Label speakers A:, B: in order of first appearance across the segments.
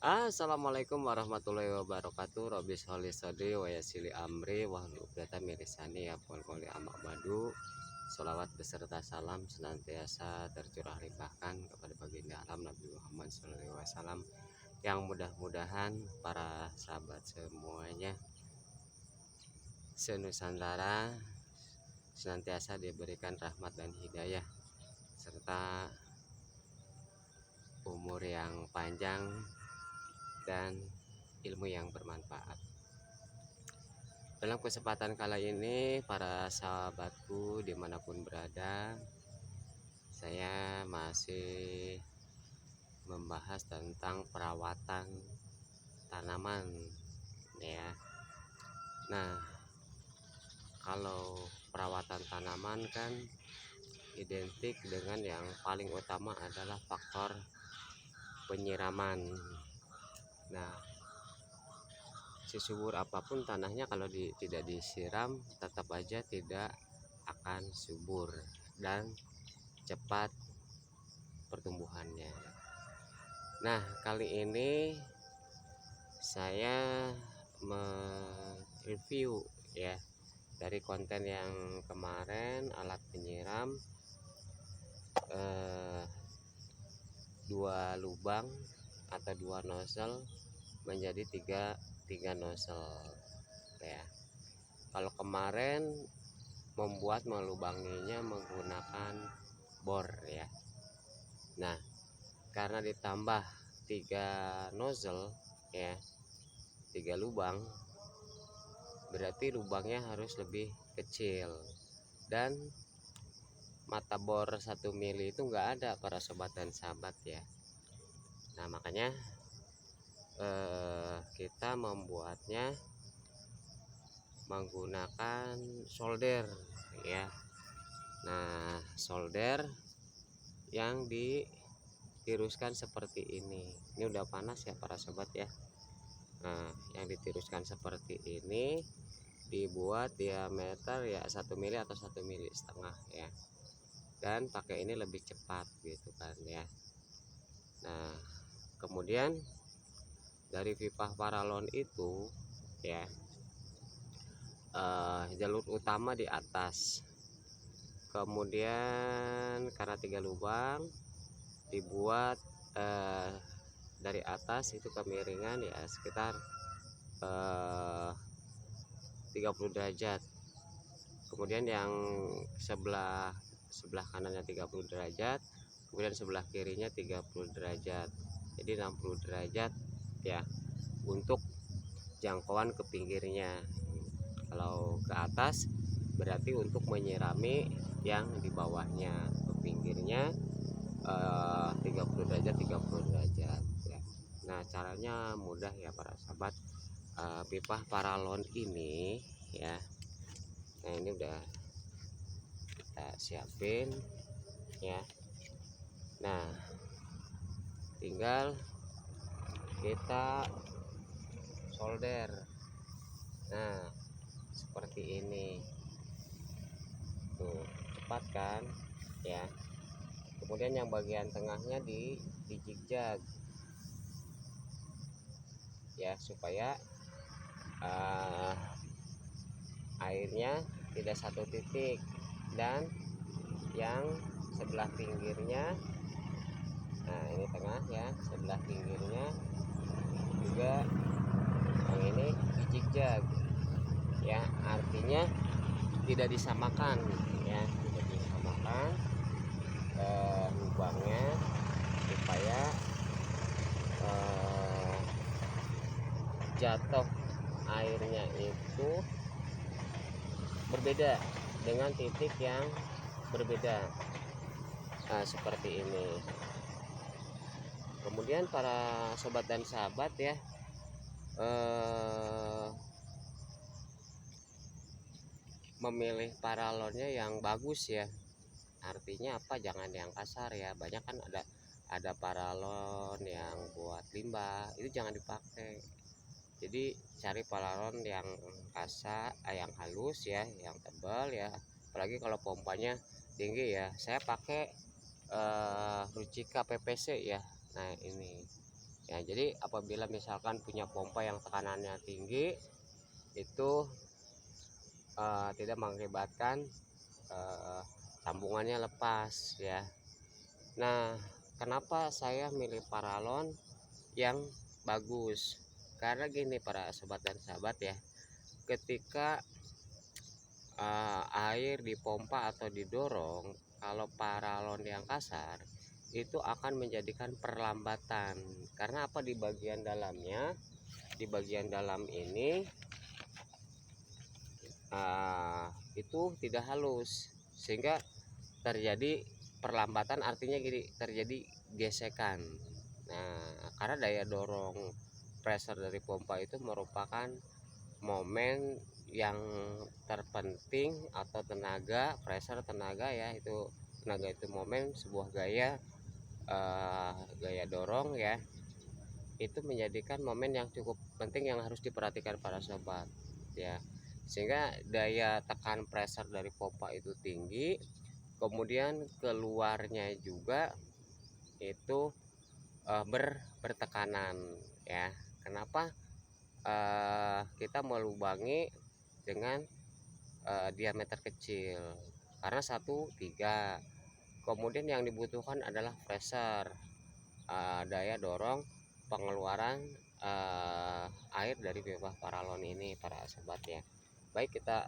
A: Assalamualaikum warahmatullahi wabarakatuh. Robi sholli sodri wa yassili amri wahlul 'uqdatam min lisani yafqahu qawli. Amma ba'du. Sholawat beserta salam senantiasa tercurah limpahkan kepada baginda alam Nabi Muhammad SAW, yang mudah-mudahan para sahabat semuanya senusantara senantiasa diberikan rahmat dan hidayah serta umur yang panjang dan ilmu yang bermanfaat. Dalam kesempatan kali ini, para sahabatku dimanapun berada, saya masih membahas tentang perawatan tanaman, ya. Nah, kalau perawatan tanaman kan identik dengan yang paling utama adalah faktor penyiraman. Nah, sesubur apapun tanahnya, kalau tidak disiram tetap aja tidak akan subur dan cepat pertumbuhannya. Nah, kali ini saya mereview ya dari konten yang kemarin, alat penyiram 2 lubang atau 2 nozzle menjadi tiga nozzle ya. Kalau kemarin membuat melubanginya menggunakan bor ya. Nah, karena ditambah 3 nozzle ya, 3 lubang, berarti lubangnya harus lebih kecil, dan mata bor 1 mili itu enggak ada para sobat dan sahabat ya. Nah, makanya kita membuatnya menggunakan solder ya. Nah, solder yang ditiruskan seperti ini udah panas ya para sobat ya. Nah, yang ditiruskan seperti ini dibuat diameter ya 1 mili atau 1,5 mili ya, dan pakai ini lebih cepat gitu kan ya. Nah, kemudian dari pipa paralon itu ya, jalur utama di atas, kemudian karena 3 lubang dibuat dari atas itu kemiringan ya sekitar 30 derajat, kemudian yang sebelah kanannya 30 derajat, kemudian sebelah kirinya 30 derajat, jadi 60 derajat ya untuk jangkauan ke pinggirnya. Kalau ke atas berarti untuk menyirami yang di bawahnya, ke pinggirnya 30 derajat ya. Nah, caranya mudah ya para sahabat. Pipa paralon ini ya, nah ini udah kita siapin ya. Nah, tinggal kita solder. Nah, seperti ini tuh, cepat kan ya. Kemudian yang bagian tengahnya di zigzag ya, supaya airnya tidak satu titik, dan yang sebelah pinggirnya, nah ini tengah ya, sebelah pinggirnya juga yang ini di zigzag ya, artinya tidak disamakan ya, tidak disamakan lubangnya, supaya jatuh airnya itu berbeda dengan titik yang berbeda. Nah, seperti ini. Kemudian para sobat dan sahabat ya, memilih paralonnya yang bagus ya. Artinya apa? Jangan yang kasar ya. Banyak kan ada paralon yang buat limbah, itu jangan dipakai. Jadi cari paralon yang kasar, yang halus ya, yang tebal ya. Apalagi kalau pompanya tinggi ya. Saya pakai Rucika PPC ya. Nah, ini Ya, jadi apabila misalkan punya pompa yang tekanannya tinggi itu tidak mengakibatkan sambungannya lepas ya. Nah, kenapa saya milih paralon yang bagus? Karena gini para sobat dan sahabat ya, ketika air dipompa atau didorong, kalau paralon yang kasar itu akan menjadikan perlambatan. Karena apa? Di bagian dalamnya, di bagian dalam ini itu tidak halus, sehingga terjadi perlambatan, artinya gini, terjadi gesekan. Nah, karena daya dorong pressure dari pompa itu merupakan momen yang terpenting, atau tenaga, pressure tenaga ya, itu tenaga itu momen sebuah gaya gaya dorong ya, itu menjadikan momen yang cukup penting yang harus diperhatikan para sobat ya. Sehingga daya tekan pressure dari pompa itu tinggi, kemudian keluarnya juga itu bertekanan ya. Kenapa kita melubangi dengan diameter kecil? Karena 1,3. Kemudian yang dibutuhkan adalah pressure, daya dorong pengeluaran air dari pipa paralon ini para sobat ya. Baik, kita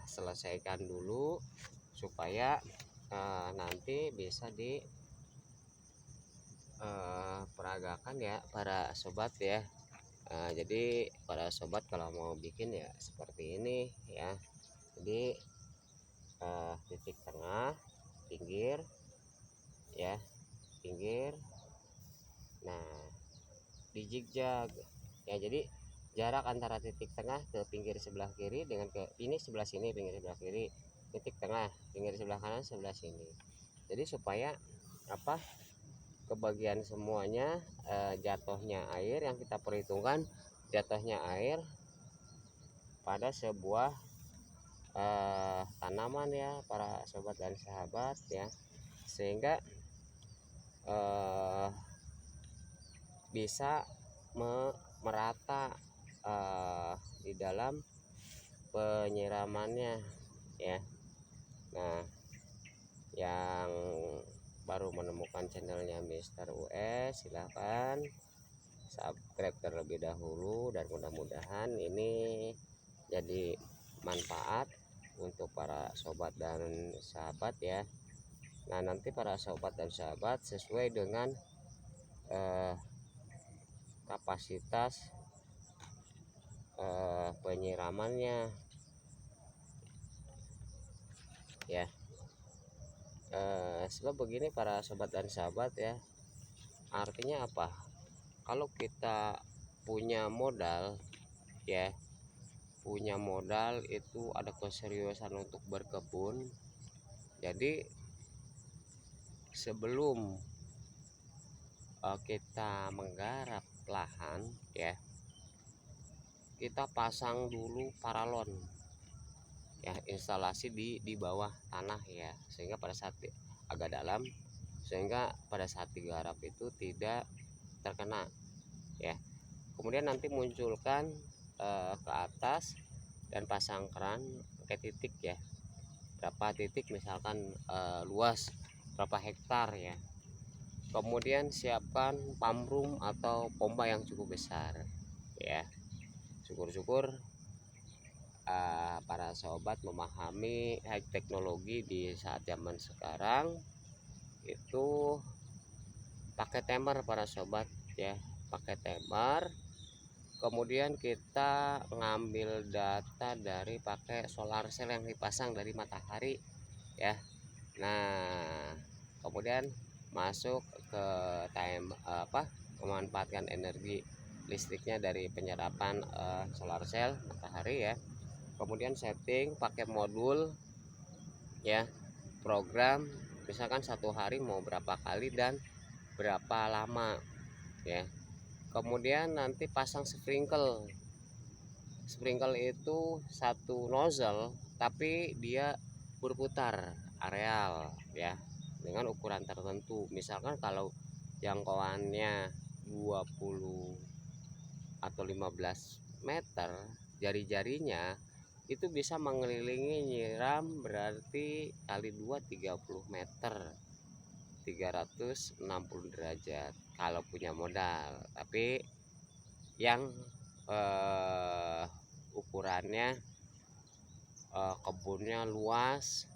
A: selesaikan dulu supaya nanti bisa diperagakan ya para sobat ya. Jadi para sobat kalau mau bikin ya seperti ini ya. Jadi titik tengah, pinggir ya, pinggir. Nah, di zigzag ya, jadi jarak antara titik tengah ke pinggir sebelah kiri dengan ke ini sebelah sini, pinggir sebelah kiri, titik tengah pinggir sebelah kanan sebelah sini. Jadi supaya apa, kebagian semuanya jatuhnya air yang kita perhitungkan, jatuhnya air pada sebuah tanaman ya para sobat dan sahabat ya, sehingga bisa merata di dalam penyiramannya ya. Nah, yang baru menemukan channelnya Mister US, silahkan subscribe terlebih dahulu, dan mudah-mudahan ini jadi manfaat untuk para sobat dan sahabat ya. Nah, nanti para sobat dan sahabat sesuai dengan kapasitas penyiramannya ya. Sebab begini para sobat dan sahabat ya, artinya apa, kalau kita punya modal ya, punya modal itu ada keseriusan untuk berkebun. Jadi sebelum kita menggarap lahan ya, kita pasang dulu paralon ya, instalasi di bawah tanah ya, sehingga pada saat agak dalam, sehingga pada saat digarap itu tidak terkena ya. Kemudian nanti munculkan ke atas dan pasang keran pakai titik ya, berapa titik misalkan luas berapa hektar ya. Kemudian siapkan pump room atau pompa yang cukup besar ya. Syukur-syukur para sobat memahami high teknologi di saat zaman sekarang itu pakai timer para sobat ya, pakai timer. Kemudian kita ngambil data dari pakai solar cell yang dipasang dari matahari ya. Nah, kemudian masuk ke memanfaatkan energi listriknya dari penyerapan solar cell matahari ya. Kemudian setting pakai modul ya, program misalkan satu hari mau berapa kali dan berapa lama ya. Kemudian nanti pasang sprinkle. Sprinkle itu satu nozzle tapi dia berputar areal ya, dengan ukuran tertentu. Misalkan kalau jangkauannya 20 atau 15 meter, jari-jarinya itu bisa mengelilingi nyiram, berarti kali 2 30 meter, 360 derajat kalau punya modal. Tapi yang ukurannya kebunnya luas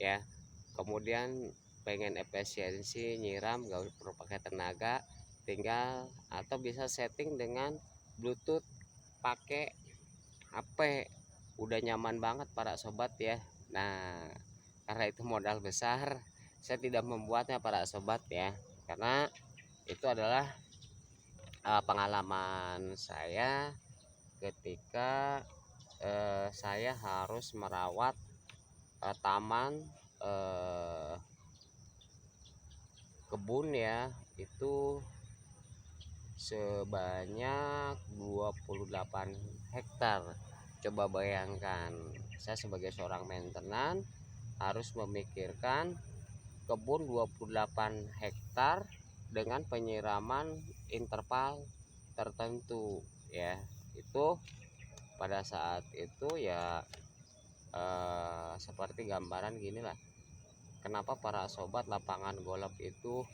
A: ya, kemudian pengen efisiensi nyiram gak perlu pakai tenaga, tinggal atau bisa setting dengan Bluetooth pakai HP, udah nyaman banget para sobat ya. Nah, karena itu modal besar, saya tidak membuatnya para sobat ya, karena itu adalah pengalaman saya ketika saya harus merawat taman kebun ya, itu sebanyak 28 hektar. Coba bayangkan, saya sebagai seorang maintenance harus memikirkan kebun 28 hektar dengan penyiraman interval tertentu ya. Itu pada saat itu ya seperti gambaran gini lah, kenapa para sobat lapangan golf itu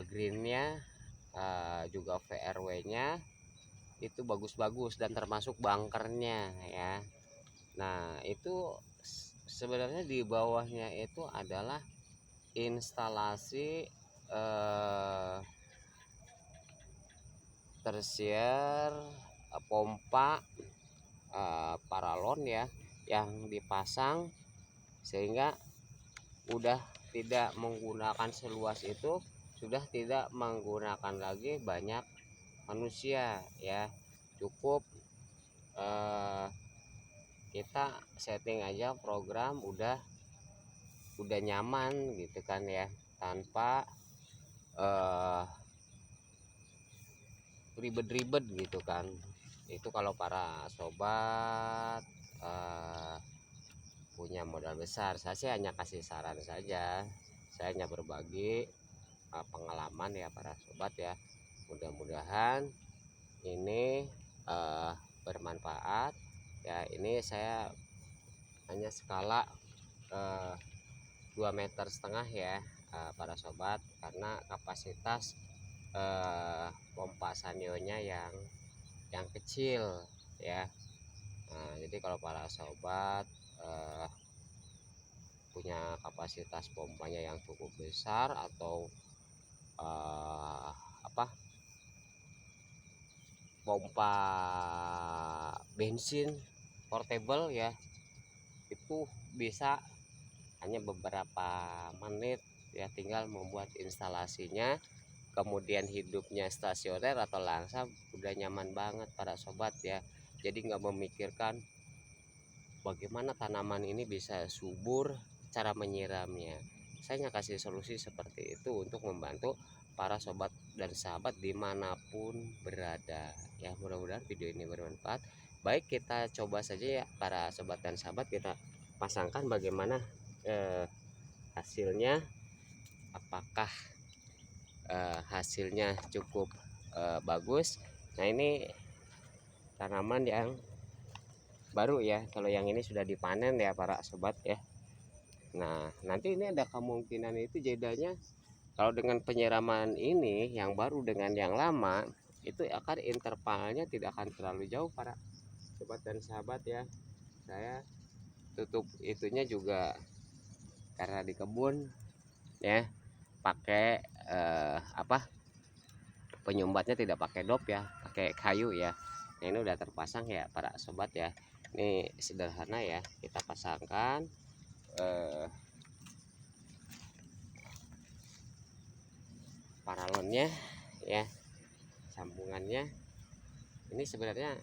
A: greennya juga VRW-nya itu bagus-bagus dan termasuk bunkernya ya. Nah, itu sebenarnya di bawahnya itu adalah instalasi tersier pompa paralon ya, yang dipasang sehingga udah tidak menggunakan seluas itu, sudah tidak menggunakan lagi banyak manusia ya. Cukup kita setting aja program, udah nyaman gitu kan ya, tanpa ribet-ribet gitu kan. Itu kalau para sobat punya modal besar. Saya sih hanya kasih saran saja, saya hanya berbagi pengalaman ya para sobat ya. Mudah-mudahan ini bermanfaat ya. Ini saya hanya skala 2,5 meter ya para sobat, karena kapasitas pompa sanyonya yang kecil ya. Nah, jadi kalau para sobat punya kapasitas pompanya yang cukup besar atau pompa bensin portable ya, itu bisa hanya beberapa menit ya, tinggal membuat instalasinya, kemudian hidupnya stasioner atau langsam, udah nyaman banget para sobat ya. Jadi nggak memikirkan bagaimana tanaman ini bisa subur, cara menyiramnya. Saya hanya kasih solusi seperti itu untuk membantu para sobat dan sahabat dimanapun berada ya. Mudah-mudahan video ini bermanfaat. Baik, kita coba saja ya para sobat dan sahabat, kita pasangkan bagaimana hasilnya, apakah hasilnya cukup bagus. Nah, ini tanaman yang baru ya, kalau yang ini sudah dipanen ya para sobat ya. Nah, nanti ini ada kemungkinan itu jedanya, kalau dengan penyiraman ini yang baru dengan yang lama, itu akan intervalnya tidak akan terlalu jauh para sobat dan sahabat ya. Saya tutup itunya juga karena di kebun ya, pakai penyumbatnya tidak pakai dop ya, pakai kayu ya. Nah, ini udah terpasang ya para sobat ya. Ini sederhana ya, kita pasangkan paralonnya ya, sambungannya. Ini sebenarnya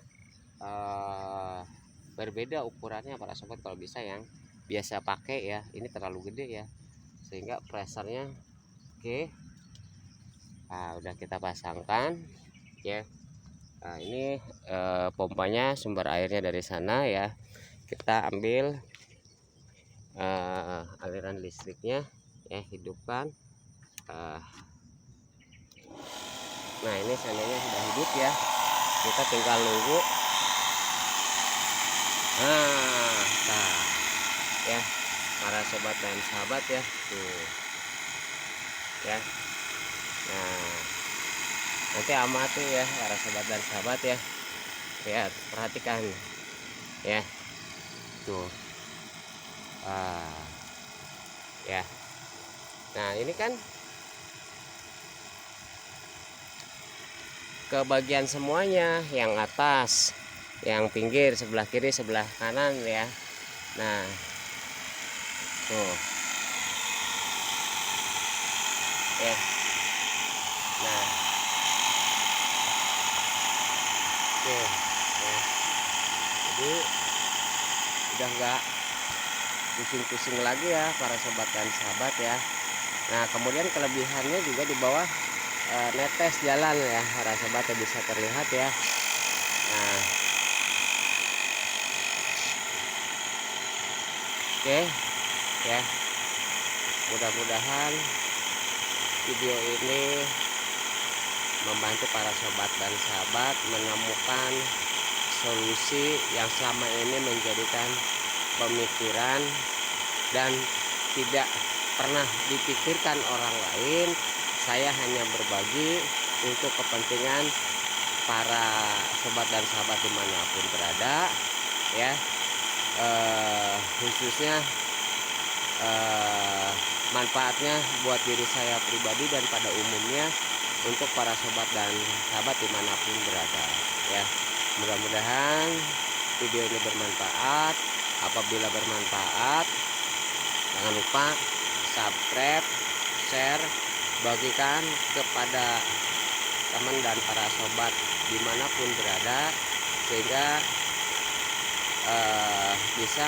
A: berbeda ukurannya para sobat. Kalau bisa yang biasa pakai ya, ini terlalu gede ya, sehingga pressernya oke. Nah, udah kita pasangkan ya. Nah, ini pompanya, sumber airnya dari sana ya. Kita ambil aliran listriknya ya, hidupkan. Nah ini seandainya sudah hidup ya, kita tinggal nunggu. Nah ya para sobat dan sahabat ya tuh ya. Nah nanti amati ya para sobat dan sahabat ya, lihat perhatikan ya tuh. Ya nah ini kan ke bagian semuanya, yang atas, yang pinggir, sebelah kiri, sebelah kanan ya. Nah tuh ya. Nah oke ya, jadi udah enggak pusing-pusing lagi ya para sobat dan sahabat ya. Nah kemudian kelebihannya juga di bawah netes jalan ya para sobat, bisa terlihat ya. Nah oke ya, mudah-mudahan video ini membantu para sobat dan sahabat menemukan solusi yang selama ini menjadikan pemikiran dan tidak pernah dipikirkan orang lain. Saya hanya berbagi untuk kepentingan para sobat dan sahabat dimanapun berada ya, khususnya manfaatnya buat diri saya pribadi dan pada umumnya untuk para sobat dan sahabat dimanapun berada ya. Mudah-mudahan video ini bermanfaat. Apabila bermanfaat, jangan lupa subscribe, share, bagikan kepada teman dan para sobat dimanapun berada, sehingga bisa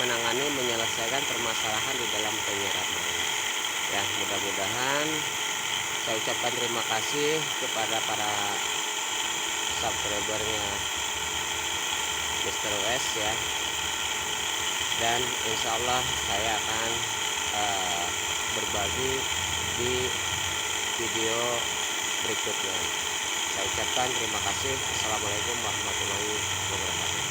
A: menangani, menyelesaikan permasalahan di dalam penyiraman ya. Mudah-mudahan saya ucapkan terima kasih kepada para subscribernya Mr. Wes ya, dan insya Allah saya akan berbagi di video berikutnya. Saya ucapkan terima kasih. Assalamualaikum warahmatullahi wabarakatuh.